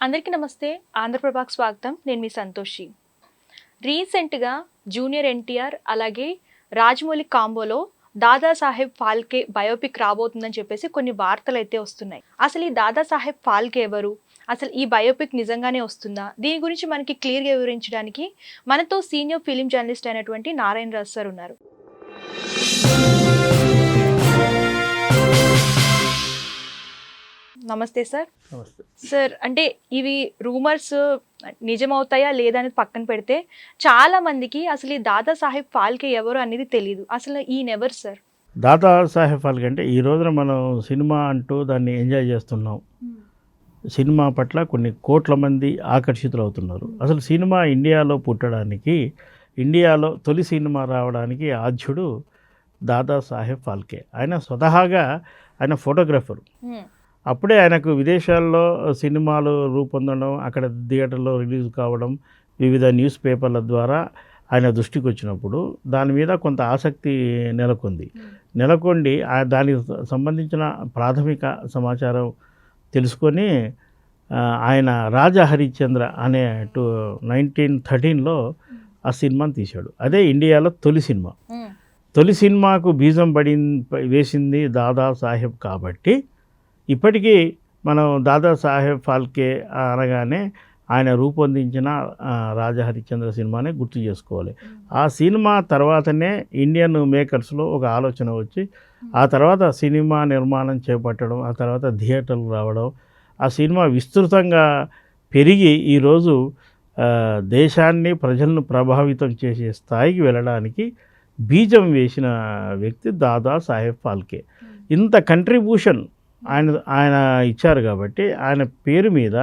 అందరికీ నమస్తే. ఆంధ్రప్రభకు స్వాగతం. నేను మీ సంతోషి. రీసెంట్‌గా జూనియర్ ఎన్టీఆర్ అలాగే రాజమౌళి కాంబోలో దాదాసాహెబ్ ఫాల్కే బయోపిక్ రాబోతుందని చెప్పేసి కొన్ని వార్తలైతే వస్తున్నాయి. అసలు ఈ దాదాసాహెబ్ ఫాల్కే ఎవరు? అసలు ఈ బయోపిక్ నిజంగానే వస్తుందా? దీని గురించి మనకి క్లియర్‌గా వివరించడానికి మనతో సీనియర్ ఫిల్మ్ జర్నలిస్ట్ అయినటువంటి నారాయణ రాజ్ సార్ ఉన్నారు. నమస్తే సార్. నమస్తే. సార్, అంటే ఇవి రూమర్స్ నిజమవుతాయా లేదా అనేది పక్కన పెడితే చాలా మందికి అసలు ఈ దాదాసాహెబ్ ఫాల్కే ఎవరు అనేది తెలియదు. అసలు ఈయన ఎవరు సార్? దాదాసాహెబ్ ఫాల్కే అంటే ఈ రోజున మనం సినిమా అంటూ దాన్ని ఎంజాయ్ చేస్తున్నాం. సినిమా పట్ల కొన్ని కోట్ల మంది ఆకర్షితులవుతున్నారు. అసలు సినిమా ఇండియాలో పుట్టడానికి, ఇండియాలో తొలి సినిమా రావడానికి ఆద్యుడు దాదాసాహెబ్ ఫాల్కే. ఆయన స్వతహాగా ఆయన ఫోటోగ్రాఫర్. అప్పుడే ఆయనకు విదేశాల్లో సినిమాలు రూపొందడం, అక్కడ థియేటర్లో రిలీజ్ కావడం, వివిధ న్యూస్ పేపర్ల ద్వారా ఆయన దృష్టికి వచ్చినప్పుడు దాని మీద కొంత ఆసక్తి నెలకొండి దానికి సంబంధించిన ప్రాథమిక సమాచారం తెలుసుకొని ఆయన రాజా హరిశ్చంద్ర అనే 1913లో ఆ సినిమాని తీశాడు. అదే ఇండియాలో తొలి సినిమా. తొలి సినిమాకు బీజం వేసింది దాదాసాహెబ్ కాబట్టి ఇప్పటికీ మనం దాదాసాహెబ్ ఫాల్కే అనగానే ఆయన రూపొందించిన రాజా హరిశ్చంద్ర సినిమానే గుర్తు చేసుకోవాలి. ఆ సినిమా తర్వాతనే ఇండియన్ మేకర్స్లో ఒక ఆలోచన వచ్చి ఆ తర్వాత సినిమా నిర్మాణం చేపట్టడం, ఆ తర్వాత థియేటర్లు రావడం, ఆ సినిమా విస్తృతంగా పెరిగి ఈరోజు దేశాన్ని ప్రజలను ప్రభావితం చేసే స్థాయికి వెళ్ళడానికి బీజం వేసిన వ్యక్తి దాదాసాహెబ్ ఫాల్కే. ఇంత కంట్రిబ్యూషన్ ఆయన ఇచ్చారు కాబట్టి ఆయన పేరు మీద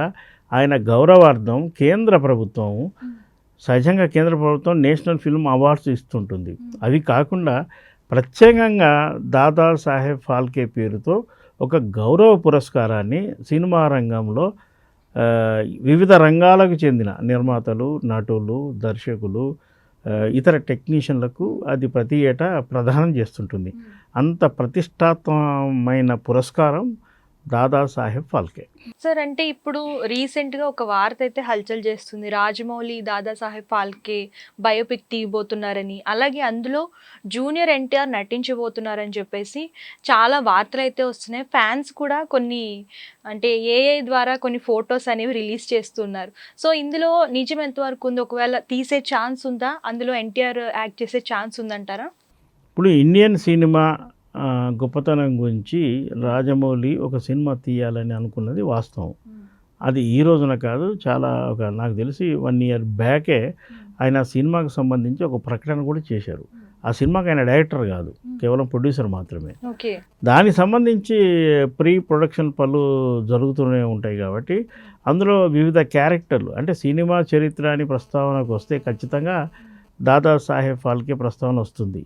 ఆయన గౌరవార్థం కేంద్ర ప్రభుత్వం సహజంగా నేషనల్ ఫిల్మ్ అవార్డ్స్ ఇస్తుంటుంది. అవి కాకుండా ప్రత్యేకంగా దాదాసాహెబ్ ఫాల్కే పేరుతో ఒక గౌరవ పురస్కారాన్ని సినిమా రంగంలో వివిధ రంగాలకు చెందిన నిర్మాతలు, నటులు, దర్శకులు, ఇతర టెక్నీషియన్లకు అది ప్రతి ఏటా ప్రదానం చేస్తుంటుంది. అంత ప్రతిష్టాత్మకమైన పురస్కారం దాదాసాహెబ్ ఫాల్కే. సార్, అంటే ఇప్పుడు రీసెంట్గా ఒక వార్త అయితే హల్చల్ చేస్తుంది. రాజమౌళి దాదాసాహెబ్ ఫాల్కే బయోపిక్ తీయబోతున్నారని, అలాగే అందులో జూనియర్ ఎన్టీఆర్ నటించబోతున్నారని చెప్పేసి చాలా వార్తలు అయితే వస్తున్నాయి. ఫ్యాన్స్ కూడా కొన్ని అంటే ఏఐ ద్వారా కొన్ని ఫొటోస్ అనేవి రిలీజ్ చేస్తున్నారు. సో ఇందులో నిజం ఎంతవరకు ఉంది? ఒకవేళ తీసే ఛాన్స్ ఉందా? అందులో ఎన్టీఆర్ యాక్ట్ చేసే ఛాన్స్ ఉందంటారా? ఇప్పుడు ఇండియన్ సినిమా గొప్పతనం గురించి రాజమౌళి ఒక సినిమా తీయాలని అనుకున్నది వాస్తవం. అది ఈ రోజున కాదు, చాలా నాకు తెలిసి 1 year బ్యాకే ఆయన సినిమాకు సంబంధించి ఒక ప్రకటన కూడా చేశారు. ఆ సినిమాకి ఆయన డైరెక్టర్ కాదు, కేవలం ప్రొడ్యూసర్ మాత్రమే. దానికి సంబంధించి ప్రీ ప్రొడక్షన్ పనులు జరుగుతూనే ఉంటాయి కాబట్టి అందులో వివిధ క్యారెక్టర్లు అంటే సినిమా చరిత్ర అని ప్రస్తావనకు వస్తే ఖచ్చితంగా దాదాసాహెబ్ ఫాల్కే ప్రస్తావన వస్తుంది.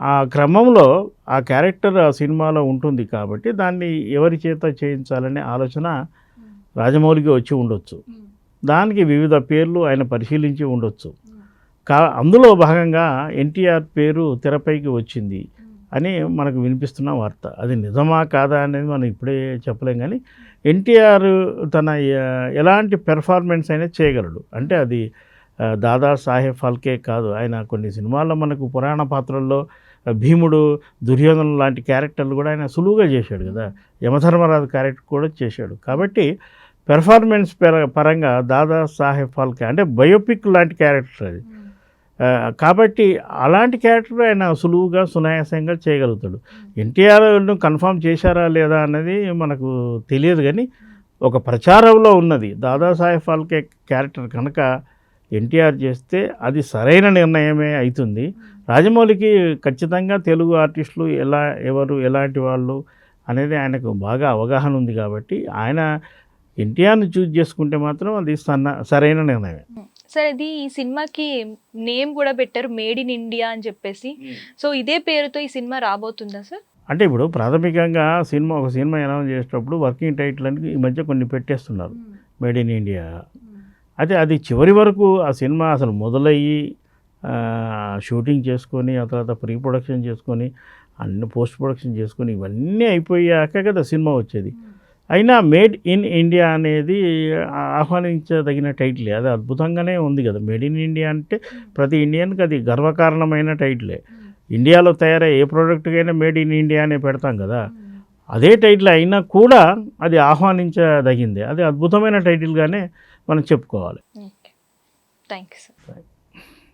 ఆ క్రమంలో ఆ క్యారెక్టర్ ఆ సినిమాలో ఉంటుంది కాబట్టి దాన్ని ఎవరి చేత చేయించాలనే ఆలోచన రాజమౌళికి వచ్చి ఉండొచ్చు. దానికి వివిధ పేర్లు ఆయన పరిశీలించి ఉండొచ్చు. అందులో భాగంగా ఎన్టీఆర్ పేరు తెరపైకి వచ్చింది అని మనకు వినిపిస్తున్న వార్త. అది నిజమా కాదా అనేది మనం ఇప్పుడే చెప్పలేం, కానీ ఎన్టీఆర్ తన ఎలాంటి పెర్ఫార్మెన్స్ అయినా చేయగలడు. అంటే అది దాదాసాహెబ్ ఫాల్కే కాదు, ఆయన కొన్ని సినిమాల్లో మనకు పురాణ పాత్రల్లో భీముడు, దుర్యోధన లాంటి క్యారెక్టర్లు కూడా ఆయన సులువుగా చేశాడు కదా. యమధర్మరాజు క్యారెక్టర్ కూడా చేశాడు. కాబట్టి పెర్ఫార్మెన్స్ పరంగా దాదాసాహెబ్ ఫాల్కే అంటే బయోపిక్ లాంటి క్యారెక్టర్ అది. కాబట్టి అలాంటి క్యారెక్టర్ ఆయన సులువుగా సునాయాసంగా చేయగలుగుతాడు. ఎన్టీఆర్ను కన్ఫర్మ్ చేశారా లేదా అన్నది మనకు తెలియదు, కానీ ఒక ప్రచారంలో ఉన్నది దాదాసాహెబ్ ఫాల్కే క్యారెక్టర్ కనుక ఎన్టీఆర్ చేస్తే అది సరైన నిర్ణయమే అవుతుంది. రాజమౌళికి ఖచ్చితంగా తెలుగు ఆర్టిస్టులు ఎవరు ఎలాంటి వాళ్ళు అనేది ఆయనకు బాగా అవగాహన ఉంది కాబట్టి ఆయన ఎన్టీఆర్ని చూజ్ చేసుకుంటే మాత్రం అది సరైన నిర్ణయమే. సార్, ఇది ఈ సినిమాకి నేమ్ కూడా పెట్టారు, మేడ్ ఇన్ ఇండియా అని చెప్పేసి. సో ఇదే పేరుతో ఈ సినిమా రాబోతుందా సార్? అంటే ఇప్పుడు ప్రాథమికంగా ఒక సినిమా అనౌన్స్ చేసేటప్పుడు వర్కింగ్ టైటిల్ అని ఈ మధ్య కొన్ని పెట్టేస్తున్నారు, మేడ్ ఇన్ ఇండియా. అయితే అది చివరి వరకు ఆ సినిమా అసలు మొదలయ్యి షూటింగ్ చేసుకొని ఆ తర్వాత ప్రీ ప్రొడక్షన్ చేసుకొని అన్ని పోస్ట్ ప్రొడక్షన్ చేసుకొని ఇవన్నీ అయిపోయాక కదా సినిమా వచ్చేది. అయినా మేడ్ ఇన్ ఇండియా అనేది ఆహ్వానించదగిన టైటిలే, అది అద్భుతంగానే ఉంది కదా. మేడ్ ఇన్ ఇండియా అంటే ప్రతి ఇండియన్కి అది గర్వకారణమైన టైటిలే. ఇండియాలో తయారయ్యే ఏ ప్రోడక్ట్కైనా మేడ్ ఇన్ ఇండియా అనే పెడతాం కదా, అదే టైటిల్ అయినా కూడా అది ఆహ్వానించదగిందే, అది అద్భుతమైన టైటిల్గానే మనం చెప్పుకోవాలి. Okay, thank you sir.